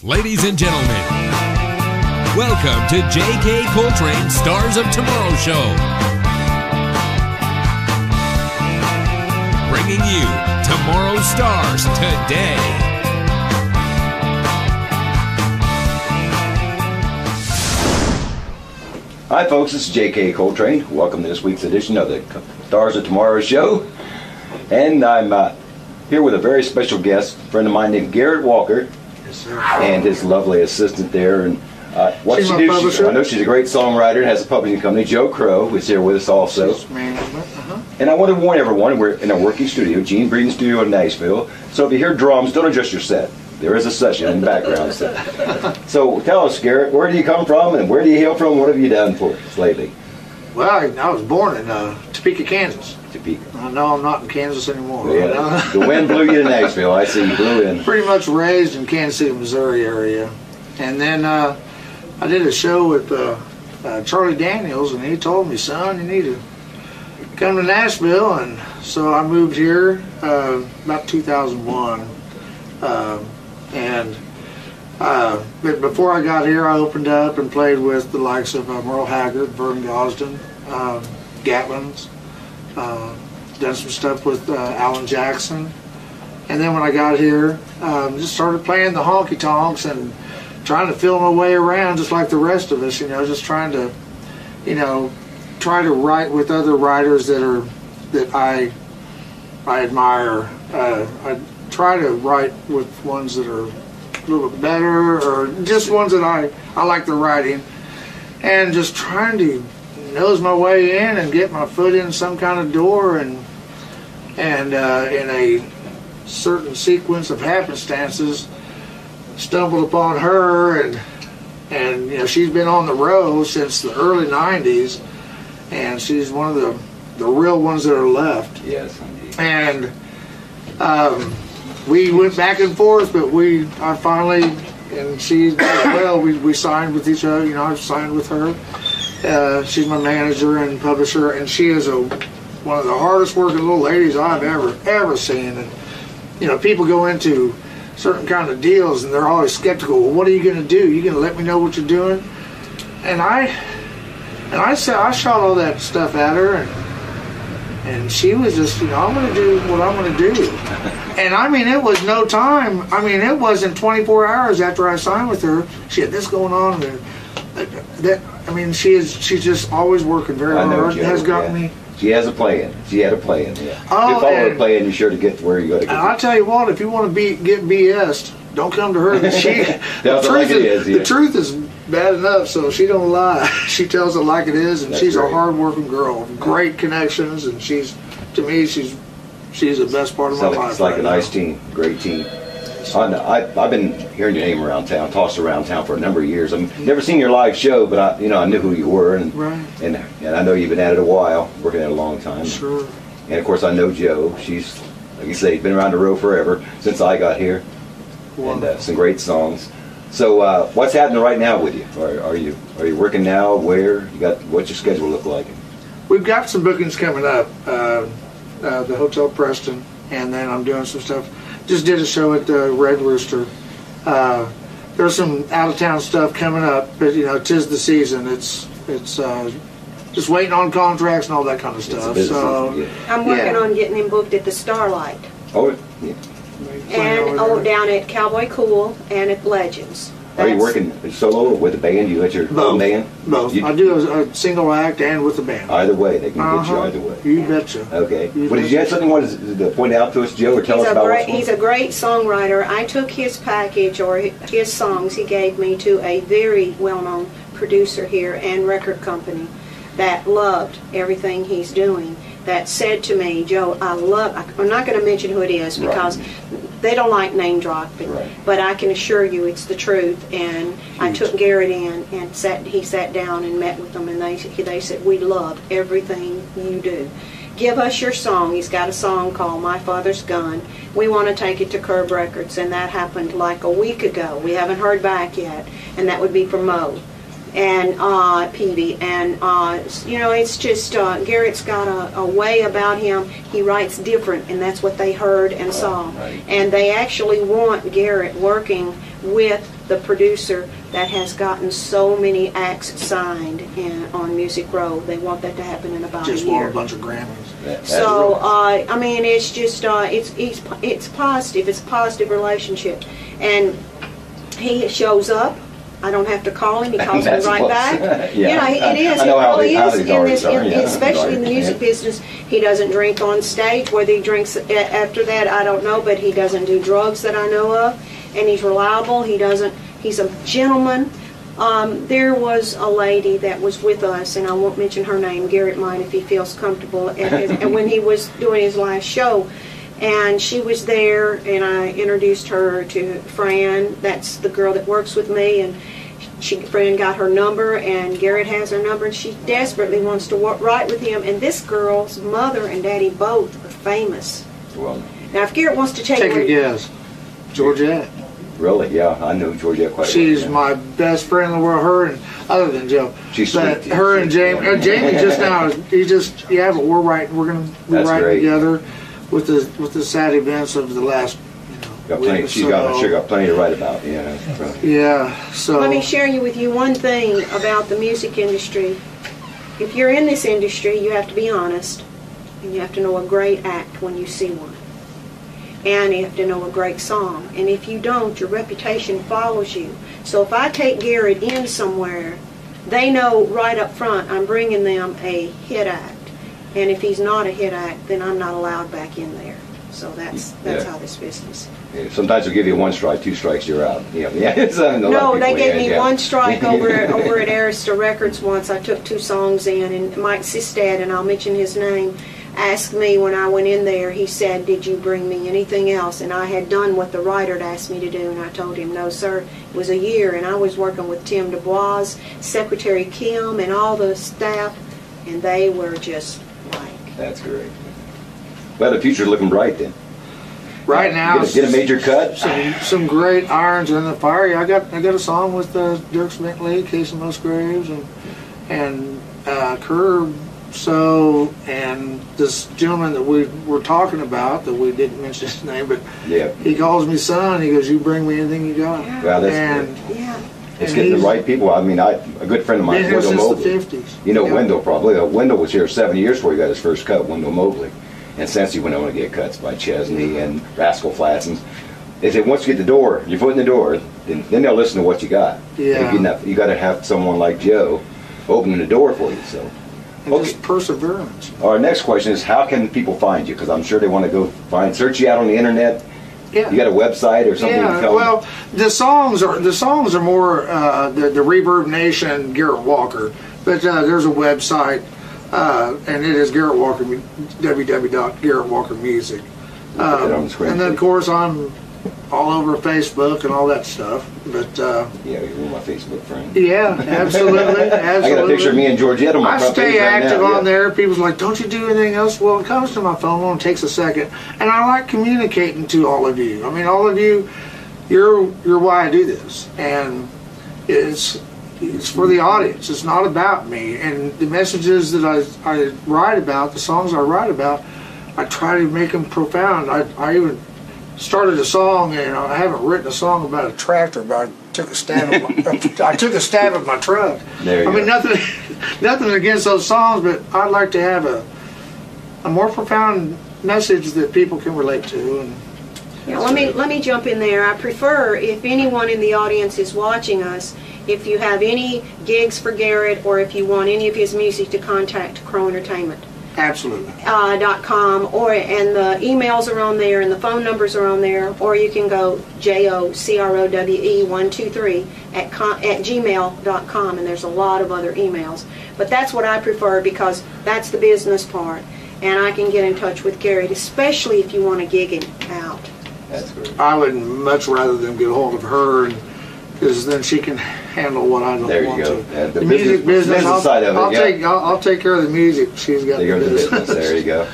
ladies and gentlemen, welcome to J.K. Coltrane Stars of Tomorrow Show. Bringing you tomorrow's stars today. Hi folks, this is J.K. Coltrane. Welcome to this week's edition of the Stars of Tomorrow Show. And I'm here with a very special guest, a friend of mine named Garrett Walker. Yes, sir. And his lovely assistant there. And what She's she my do? publisher. I know she's a great songwriter and has a publishing company. Joe Crowe is here with us also. She's management. And I want to warn everyone, we're in a working studio, Gene Breeden Studio in Nashville. So if you hear drums, don't adjust your set. There is a session in the background. So tell us, Garrett, where do you come from and where do you hail from? What have you done for us lately? Well, I was born in Topeka, Kansas. Topeka. I know I'm not in Kansas anymore. Yeah, the wind blew you to Nashville. I see you blew in. Pretty much raised in Kansas City, Missouri area. And then I did a show with Charlie Daniels, and he told me, son, you need to come to Nashville. And so I moved here about 2001. But before I got here, I opened up and played with the likes of Merle Haggard, Vern Gosdin, Gatlin's, done some stuff with Alan Jackson. And then when I got here, just started playing the honky tonks and trying to feel my way around just like the rest of us, just trying to, try to write with other writers that I admire. I try to write with ones that are a little bit better, or just ones that I like the writing, and just trying to nose my way in and get my foot in some kind of door, and in a certain sequence of happenstances stumbled upon her, and she's been on the road since the early 90s, and she's one of the real ones that are left. Yes, indeed. And we went back and forth, but I finally, and she as well, we signed with each other. I signed with her. She's my manager and publisher, and she is one of the hardest working little ladies I've ever seen. And people go into certain kind of deals and they're always skeptical. Well, what are you going to do? You going to let me know what you're doing? And I said, I shot all that stuff at her, and she was just, I'm going to do what I'm going to do. And it was no time. It wasn't 24 hours after I signed with her. She had this going on, and she's just always working very hard. Has got me. She has a plan. She had a plan. Yeah. Oh, if you follow a plan, you're sure to get to where you got to go. And I tell you what, if you want to get BS'd, don't come to her. The truth is bad enough, so she don't lie. She tells it like it is, and That's she's great. a hard-working girl. Great connections, and to me, she's the best part of my life. It's like right a nice team, great team. I've been hearing your name around town, tossed around town for a number of years. I've never seen your live show, but I knew who you were, and I know you've been at it a while, working at it a long time. Sure. And of course, I know Joe. She's, like you say, been around the road forever since I got here, and some great songs. So, what's happening right now with you? Are you working now? Where what's your schedule look like? We've got some bookings coming up. The Hotel Preston, and then I'm doing some stuff. Just did a show at the Red Rooster. There's some out-of-town stuff coming up, but 'tis the season. It's just waiting on contracts and all that kind of stuff. So I'm working on getting him booked at the Starlight. Oh, yeah. And down at Cowboy Cool and at Legends. Are you working solo or with a band? You got your own band? Both. I do a single act and with a band. Either way, they can get you either way. You betcha. Okay. Did you have something you wanted to point out to us, Joe, or tell us about what's going on? He's a great songwriter. I took his package, or his songs he gave me, to a very well-known producer here and record company that loved everything he's doing, that said to me, Joe, I'm not going to mention who it is because they don't like name dropping, but I can assure you it's the truth. And I took Garrett in, and he sat down and met with them, and they said, we love everything you do. Give us your song. He's got a song called My Father's Gun. We want to take it to Curb Records, and that happened like a week ago. We haven't heard back yet, and that would be from Mo. and Peavy, and you know, it's just Garrett's got a way about him. He writes different, and that's what they heard and saw. Right. And they actually want Garrett working with the producer that has gotten so many acts signed on Music Row. They want that to happen in about Just a year. won a bunch of Grammys. So I mean, it's just it's positive. It's a positive relationship, and he shows up. I don't have to call him. He calls me right back. Yeah. You know, it is. I know it how really they- how is these in artists this, are, yeah. especially in the music Yeah. business. He doesn't drink on stage. Whether he drinks after that, I don't know. But he doesn't do drugs that I know of, and he's reliable. He doesn't. He's a gentleman. There was a lady that was with us, and I won't mention her name. Garrett might if he feels comfortable. And when he was doing his last show, and she was there, and I introduced her to Fran. That's the girl that works with me, and Fran got her number, and Garrett has her number, and she desperately wants to write with him. And this girl's mother and daddy both are famous. Well, Now, if Garrett wants to take a guess. Georgette. really? Yeah, I know Georgette quite well. She's yeah. my best friend in the world. Her and other than Joe, She's but sweet, her and she's- Jamie. Jamie just now. But we're writing. We're gonna be That's writing great. together with the sad events of the last. Got plenty, week. I'm sure got plenty to write about. Yeah. Yeah. So Let me share with you one thing about the music industry. If you're in this industry, you have to be honest, and you have to know a great act when you see one. And you have to know a great song. And if you don't, your reputation follows you. So if I take Garrett in somewhere, they know right up front I'm bringing them a hit act. And if he's not a hit act, then I'm not allowed back in there. So that's Yeah. how this business. Yeah, sometimes they'll give you one strike, two strikes, you're out. Yeah. No, they gave me yeah. one strike over at Arista Records once. I took 2 songs in, and Mike Sistad, and I'll mention his name, asked me when I went in there, he said, "Did you bring me anything else?" And I had done what the writer had asked me to do, and I told him, "No, sir." It was a year, and I was working with Tim DuBois, Secretary Kim, and all the staff, and they were just like... That's great. Well, the future's looking bright then. right now, Get a major cut. some great irons in the fire. Yeah, I got a song with Dirk Bentley, Casey Musgraves, and Curb. So, and this gentleman that we were talking about, that we didn't mention his name, but Yeah. he calls me son. He goes, "You bring me anything you got." Yeah. Well, that's And Yeah. It's and getting the he's right people. I mean, a good friend of mine, been here Wendell since the Mobley. 50s. You know Yeah. Wendell probably. Wendell was here 7 years before he got his first cut, Wendell Mobley. And since he went on to get cuts by Chesney and Rascal Flatts. And they said once you get the door, your foot in the door, then they'll listen to what you got. Yeah. And you got to have someone like Joe opening the door for you. So, And okay. just perseverance. Our next question is, how can people find you? Because I'm sure they want to go search you out on the internet. Yeah. You got a website or something? you Yeah, can tell well, the songs are more the Reverb Nation, Garrett Walker, but there's a website, and it is Garrett Walker, www.garrettwalkermusic. We'll put that on the screen, And then too. of course I'm all over Facebook and all that stuff. But Yeah, you're my Facebook friend. yeah, absolutely, absolutely. I got a picture of me and Georgette on my I front page stay right active now. on Yeah. there. People's like, "Don't you do anything else?" Well, it comes to my phone. It takes a second, and I like communicating to all of you. I mean, all of you, you're why I do this, and it's for the audience. It's not about me. And the messages that I write about, the songs I write about, I try to make them profound. I even started a song, and I haven't written a song about a tractor, but I took a stab at my truck. There you I mean, go. nothing against those songs, but I'd like to have a more profound message that people can relate to. And Yeah, let me jump in there. I prefer, if anyone in the audience is watching us, if you have any gigs for Garrett, or if you want any of his music, to contact Crowe Entertainment. absolutely. .com, and the emails are on there, and the phone numbers are on there, or you can go JOCROWE123 at gmail.com, and there's a lot of other emails. But that's what I prefer, because that's the business part, and I can get in touch with Garrett, especially if you want to gig him out. That's great. I would much rather them get a hold of her, because then she can handle what I don't There you want go. to. Yeah, the music business side of it, yeah. I'll take care of the music. She's got There you go, the the business. business. There you go.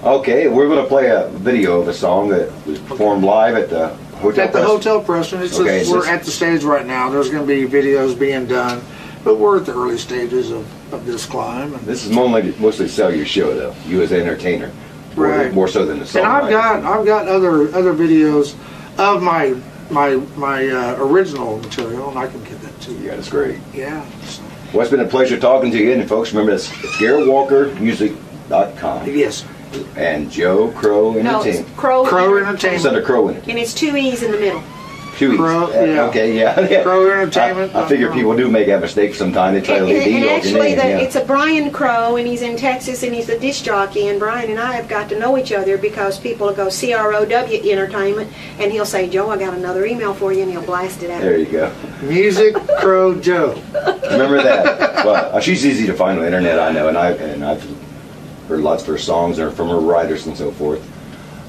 Okay, we're going to play a video of a song that was performed live at the Hotel At the Preston. Hotel Preston. Okay, We're at the stage right now. There's going to be videos being done. but we're at the early stages of this climb. And this is mostly sell your show, though. You as an entertainer, right. more so than the song. And I've got other videos of my original material, and I can get that to you. Yeah, that's great. Yeah. So. Well, it's been a pleasure talking to you, and folks, remember it's GarrettWalkerMusic.com. Yes. And Joe Crowe No, Entertainment. it's Crowe Entertainment. It's under Crowe Entertainment. And it's 2 E's in the middle. Crowe, yeah. Okay, yeah. Crowe Entertainment. I figure people do make that mistake sometimes. They try to leave the And E off your actually, name. it's a Brian Crowe, and he's in Texas, and he's a disc jockey. And Brian and I have got to know each other because people will go CROW Entertainment, and he'll say, "Joe, I got another email for you," and he'll blast it out. There you go. Music Crowe Joe. Remember that. Well, she's easy to find on the internet, I know, and I've heard lots of her songs and from her writers and so forth.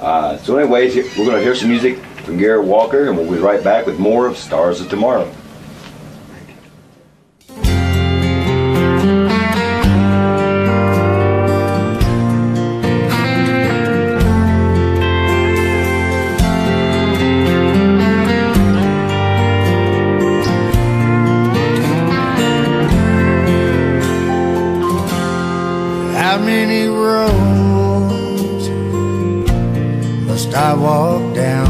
So anyways, we're going to hear some music from Garrett Walker, and we'll be right back with more of Stars of Tomorrow. How many roads must I walk down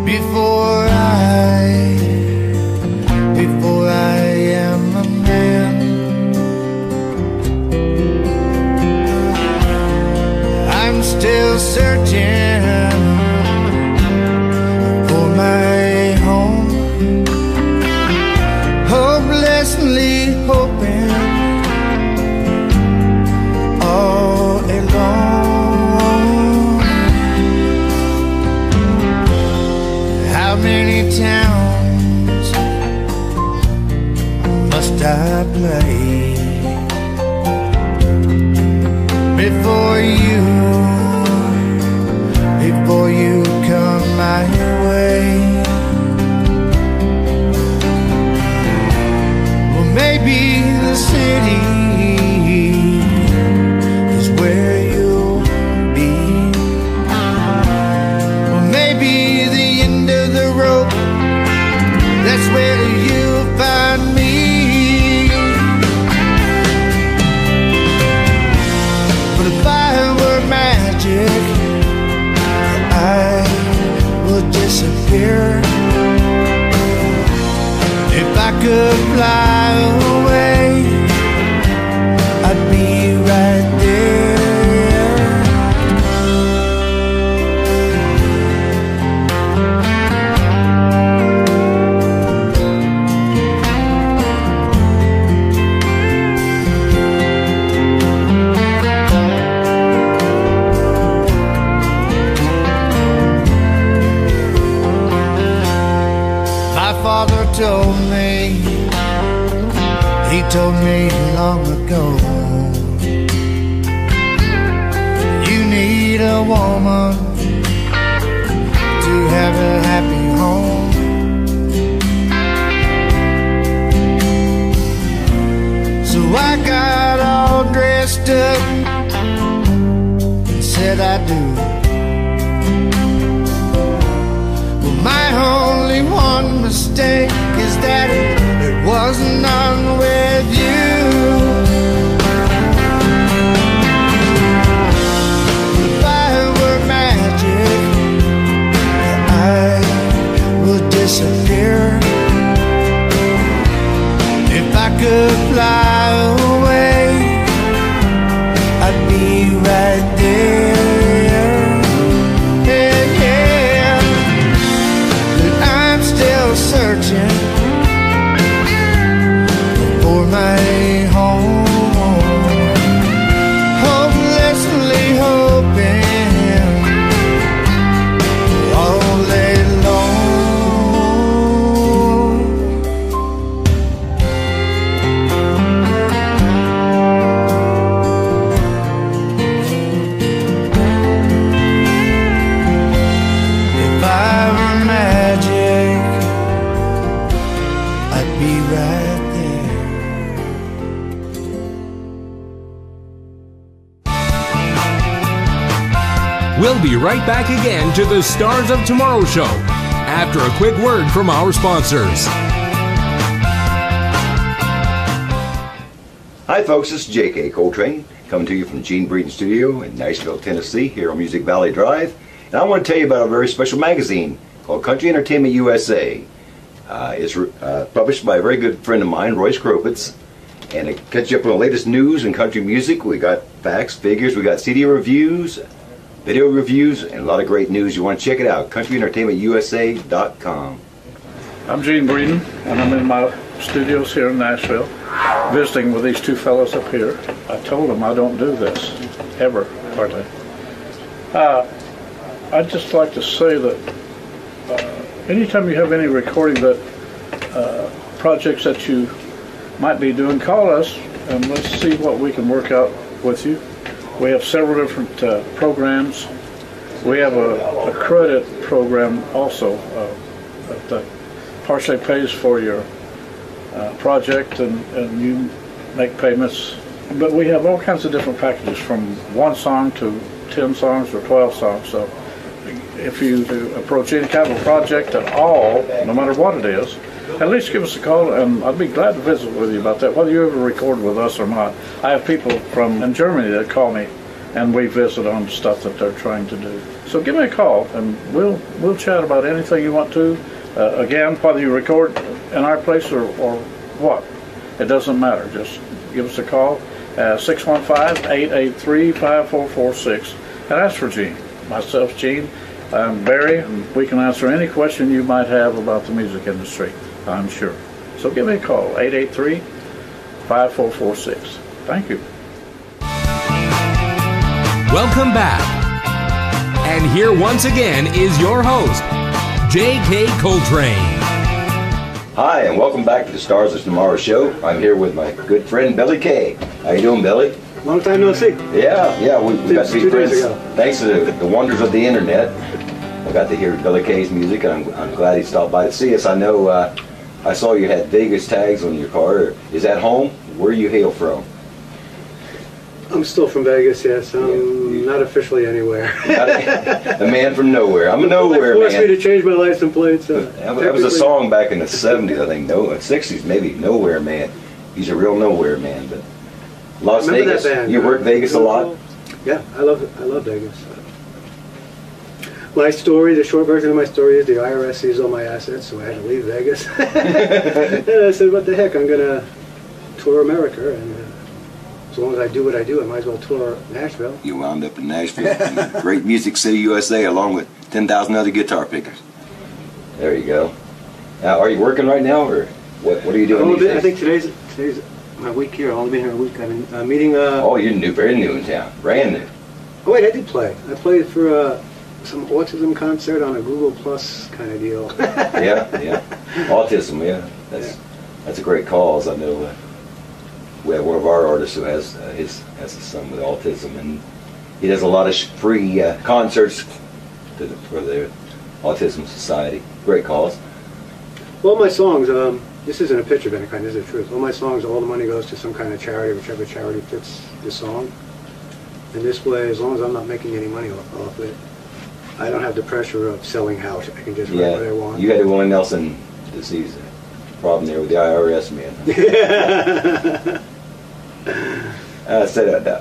before I am a man? I'm still searching for my home, hopelessly hoping all alone. How many towns must I play before you come my way? Well, maybe the city is where you'll be. Well, maybe the end of the rope, that's where you'll find me. But if I were magic, I would disappear. If I could fly away, I'd be right there. My father told me, he told me long ago, you need a woman to have a happy home. So I got all dressed up and said I do. Well, my only one mistake is that it wasn't on with you. If I were magic, I would disappear. If I could fly away, I'd be right there. Yeah, yeah. But I'm still searching for my home, hopelessly hoping all day long. If I were magic, I'd be right there. We'll be right back again to the Stars of Tomorrow show after a quick word from our sponsors. Hi folks, this is J.K. Coltrain, coming to you from Gene Breeden Studio in Nashville, Tennessee, here on Music Valley Drive. And I want to tell you about a very special magazine called Country Entertainment USA. It's published by a very good friend of mine, Royce Kropitz. And it catches you up on the latest news in country music. We got facts, figures, we got CD reviews, video reviews, and a lot of great news. You want to check it out, CountryEntertainmentUSA.com. I'm Gene Breeden, and I'm in my studios here in Nashville, visiting with these two fellows up here. I told them I don't do this, ever, hardly. I'd just like to say that anytime you have any recording that projects that you might be doing, call us and let's see what we can work out with you. We have several different programs. We have a credit program also that partially pays for your project, and you make payments. But we have all kinds of different packages, from 1 song to 10 songs or 12 songs. So if you approach any kind of project at all, no matter what it is, at least give us a call, and I'd be glad to visit with you about that, whether you ever record with us or not. I have people from Germany that call me, and we visit on stuff that they're trying to do. So give me a call, and we'll chat about anything you want to. Again, whether you record in our place or what, it doesn't matter. Just give us a call, 615-883-5446, and ask for Gene. Myself, Gene. I'm Barry, and we can answer any question you might have about the music industry, I'm sure. So give me a call, 883-5446. Thank you. Welcome back. And here once again is your host, J.K. Coltrain. Hi, and welcome back to the Stars of Tomorrow show. I'm here with my good friend, Billy Kay. How you doing, Billy? Long time no see. Yeah, we got to be 2 days friends. ago. Thanks to the wonders of the internet. I got to hear Billy Kay's music, and I'm glad he stopped by to see us. I know I saw you had Vegas tags on your car. Is that home? Where you hail from? I'm still from Vegas, yes. I'm not officially anywhere. A man from nowhere. I'm a nowhere man. Forced me to change my license plates. That was a song back in the 70s, I think. No, 60s maybe. Nowhere Man. He's a real nowhere man. But Las Vegas. That band, you work Vegas a lot? Yeah, I love Vegas. My story, the short version of my story is the IRS seized all my assets, so I had to leave Vegas. And I said, what the heck, I'm going to tour America, and as long as I do what I do, I might as well tour Nashville. You wound up in Nashville. Great Music City, USA, along with 10,000 other guitar pickers. There you go. Now, are you working right now, or what are you doing these days? I think today's my week here. I've only been here a week. I've been meeting... oh, you're new, very new in town. Brand new. Oh, wait, I did play. I played for some autism concert on a Google Plus kind of deal. Yeah. Autism, yeah. That's a great cause. I know we have one of our artists who has a son with autism, and he does a lot of free concerts for the Autism Society. Great cause. Well, my songs, this isn't a picture of any kind, this is the truth. All my songs, all the money goes to some kind of charity, whichever charity fits the song. And this way, as long as I'm not making any money off it, I don't have the pressure of selling out. I can just write what I want. You had a Willie Nelson disease problem there with the IRS, man.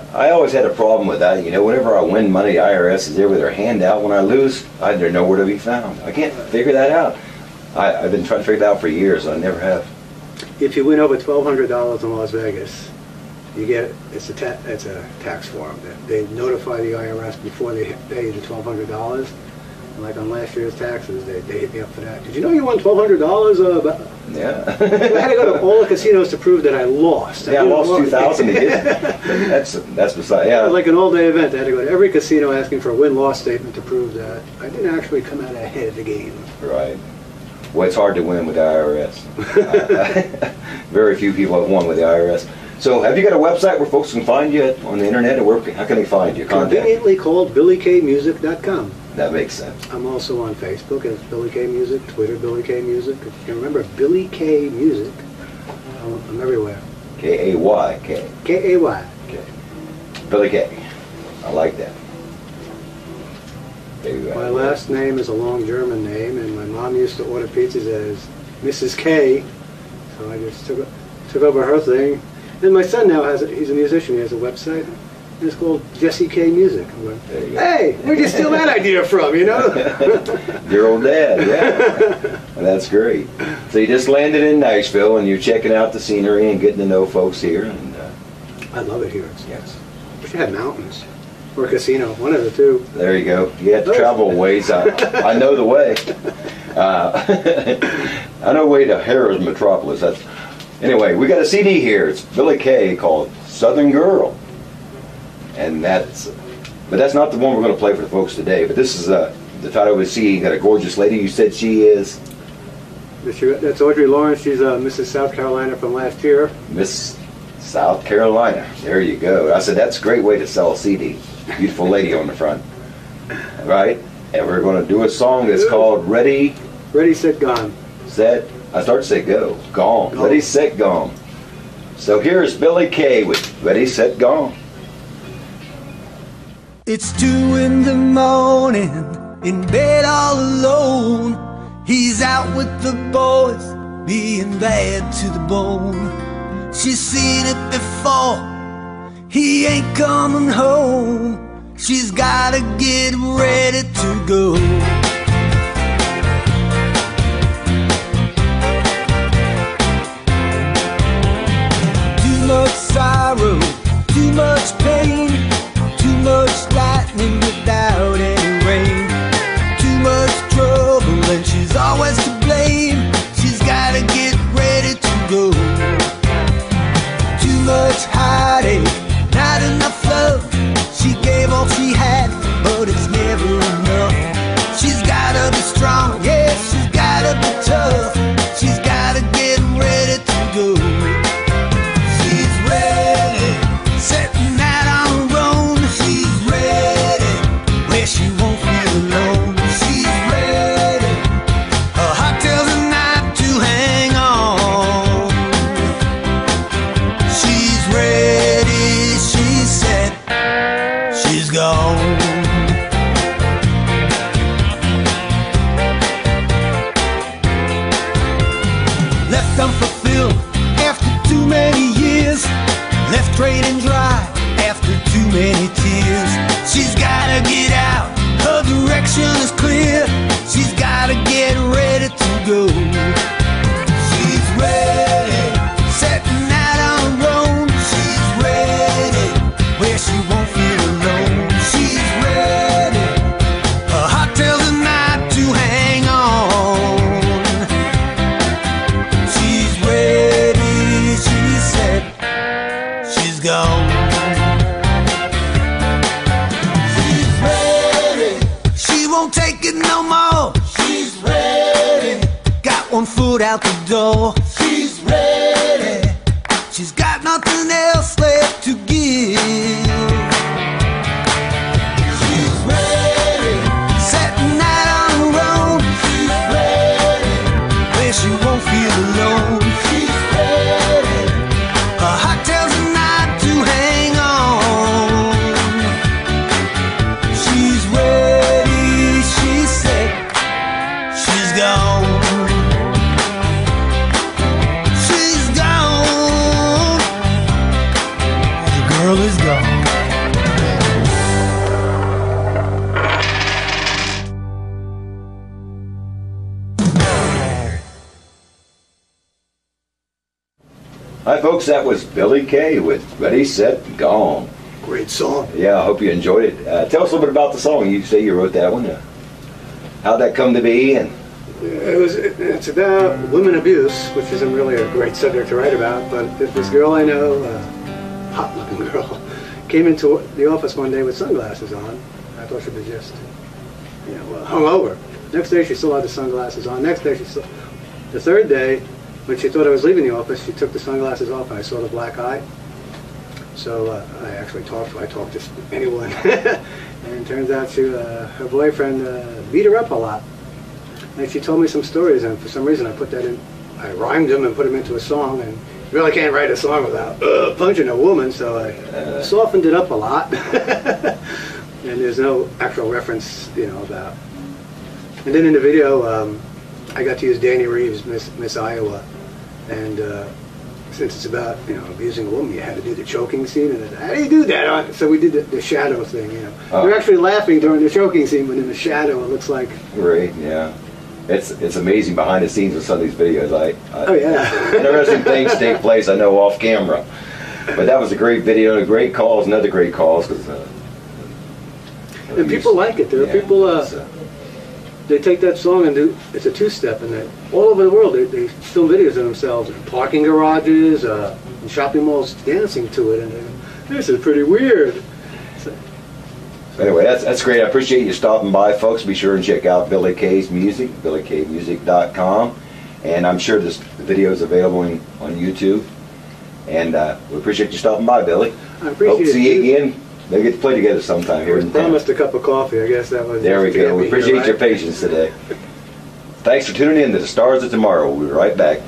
I always had a problem with that. You know, whenever I win money, the IRS is there with their hand out. When I lose, they're nowhere to be found. I can't figure that out. I've been trying to figure that out for years. I never have. If you win over $1,200 in Las Vegas, you get it's a tax form. They notify the IRS before they pay you the $1,200. Like on last year's taxes, they hit me up for that. Did you know you won $1,200? Yeah. I had to go to all the casinos to prove that I lost. Yeah, I lost $2,000. That's beside. Yeah. It was like an all-day event. I had to go to every casino asking for a win-loss statement to prove that I didn't actually come out ahead of the game. Right. Well, it's hard to win with the IRS. Very few people have won with the IRS. So, have you got a website where folks can find you on the internet, or how can they find you? Conveniently called BillyKMusic.com. That makes sense. I'm also on Facebook as Billy Kay Music, Twitter Billy Kay Music. If you can remember Billy Kay Music, I'm everywhere. K-A-Y-K. K-A-Y. Okay. Billy Kay. I like that. My last name is a long German name, and my mom used to order pizzas as Mrs. K, so I just took over her thing. And my son now he's a musician, he has a website. And it's called Jesse K Music. I'm going, hey, where'd you steal that idea from, you know? Your old dad, yeah. Well, that's great. So you just landed in Nashville, and you're checking out the scenery and getting to know folks here. And I love it here. yes. Wish I had mountains. Or a casino, one of the two. There you go. You have to travel a ways. I know the way. I know the way to Harrah's Metropolis. Anyway, we got a CD here. It's Billy Kay called Southern Girl. And but that's not the one we're going to play for the folks today. But this is the title of the CD. You got a gorgeous lady. You said she is? That's Audrey Lawrence. She's Mrs. South Carolina from last year. Miss South Carolina. There you go. I said, that's a great way to sell a CD. Beautiful lady on the front. Right? And we're going to do a song that's called Ready, Set, Gone. Set. I start to say go. Gone. Ready, set, gone. So here's Billy Kay with Ready, Set, Gone. It's 2 in the morning, in bed all alone. He's out with the boys, being bad to the bone. She's seen it before, he ain't coming home. She's gotta get ready to go. Too much sorrow, too much pain, too much lightning without any rain. Too much trouble and she's always to blame. She's gotta get ready to go. Too much heartache, not enough love. She gave all she had, but it's never enough. She's gotta be strong, yeah, she's gotta be tough. She's gotta get ready to go. She's ready, setting out on her own. She's ready, where she won't feel alone. She's ready, her heart tells her not to hang on. She's ready, she said, she's gone. Left unfulfilled after too many years, left draining dry after too many tears. She's gotta get out, her direction is clear. She's gotta get ready to go. She's ready, setting out on her own. She's ready, where she won't feel alone. She's ready, her heart tells her not to hang on. She's ready, she said, she's gone. She's ready, she won't take it no more. She's ready, got one foot out the door. She's ready, she's got nothing else left to give. She's ready, setting out on her own. She's ready, where she won't feel alone. She's ready, her heart tells her not to hang on. She's ready, she said, she's gone. She's gone, the girl is gone. Hi, folks. That was Billy Kay with Ready, Set, Gone. Great song. Yeah, I hope you enjoyed it. Tell us a little bit about the song. You say you wrote that one. How'd that come to be? And It's about women abuse, which isn't really a great subject to write about, but this girl I know, hot-looking girl, came into the office one day with sunglasses on. I thought she was just, hungover. Next day she still had the sunglasses on. Next day the third day, when she thought I was leaving the office, she took the sunglasses off and I saw the black eye. So I actually talked to anyone. And it turns out her boyfriend beat her up a lot. And she told me some stories, and for some reason I rhymed them and put them into a song, and you really can't write a song without punching a woman, so I softened it up a lot. And there's no actual reference, about. And then in the video, I got to use Danny Reeves' Miss Iowa, and since it's about, you know, abusing a woman, you had to do the choking scene, and how do you do that? So we did the shadow thing, you know. We're actually laughing during the choking scene, but in the shadow it looks like... Right, yeah. It's amazing behind the scenes of some of these videos. Oh, yeah. Interesting things take place, I know, off camera. But that was a great video, a great calls, another great calls. And people like it. There are people, they take that song and do, it's a two-step, and they, all over the world they film videos of themselves in parking garages, in shopping malls, dancing to it, and they go, this is pretty weird. Anyway, that's great. I appreciate you stopping by, folks. Be sure and check out Billy Kay's music, billykaymusic.com. And I'm sure this video is available on YouTube. And we appreciate you stopping by, Billy. I appreciate it. Hope to see you again. Maybe get to play together sometime here in town. Promised a cup of coffee. I guess that was... There we go. We appreciate your patience today. Thanks for tuning in to the Stars of Tomorrow. We'll be right back.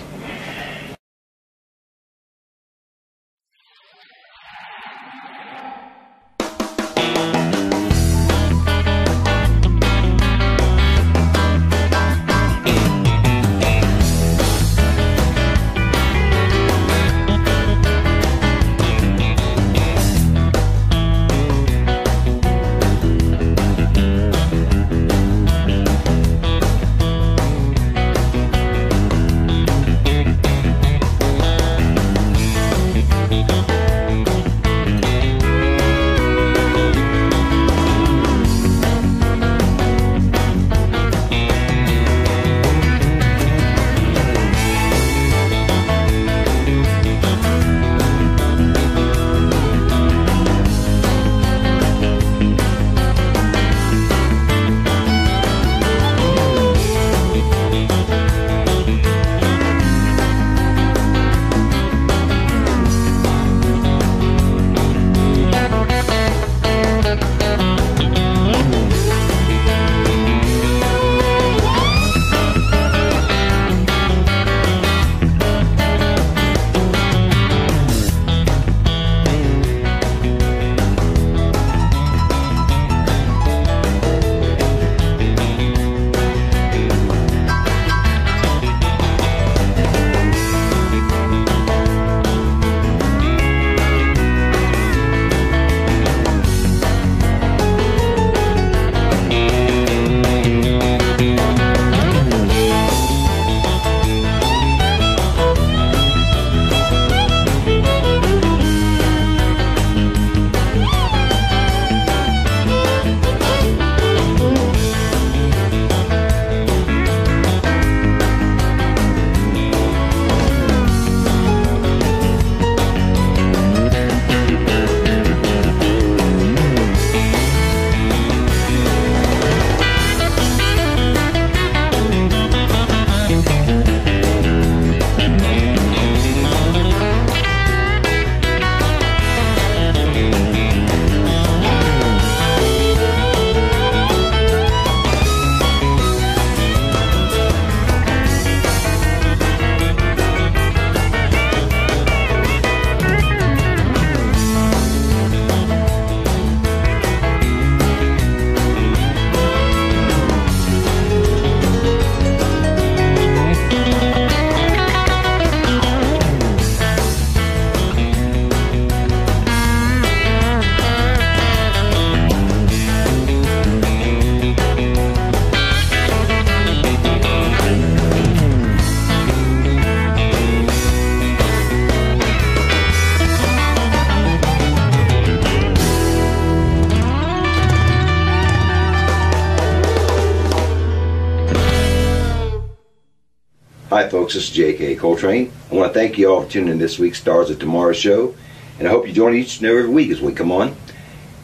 Hi folks, this is J.K. Coltrain. I want to thank you all for tuning in this week's Stars of Tomorrow show, and I hope you join each and every week as we come on.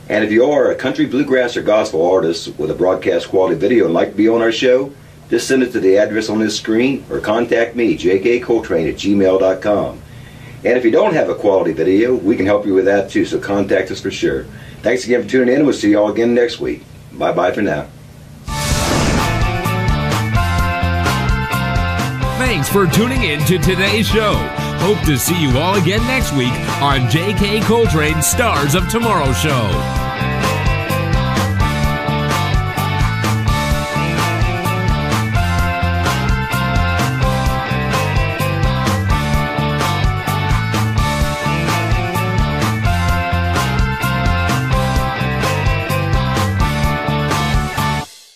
And if you are a country, bluegrass, or gospel artist with a broadcast quality video and like to be on our show, just send it to the address on this screen or contact me, jkcoltrane@gmail.com. And if you don't have a quality video, we can help you with that too, so contact us for sure. Thanks again for tuning in, and we'll see you all again next week. Bye-bye for now. Thanks for tuning in to today's show. Hope to see you all again next week on J.K. Coltrane's Stars of Tomorrow show.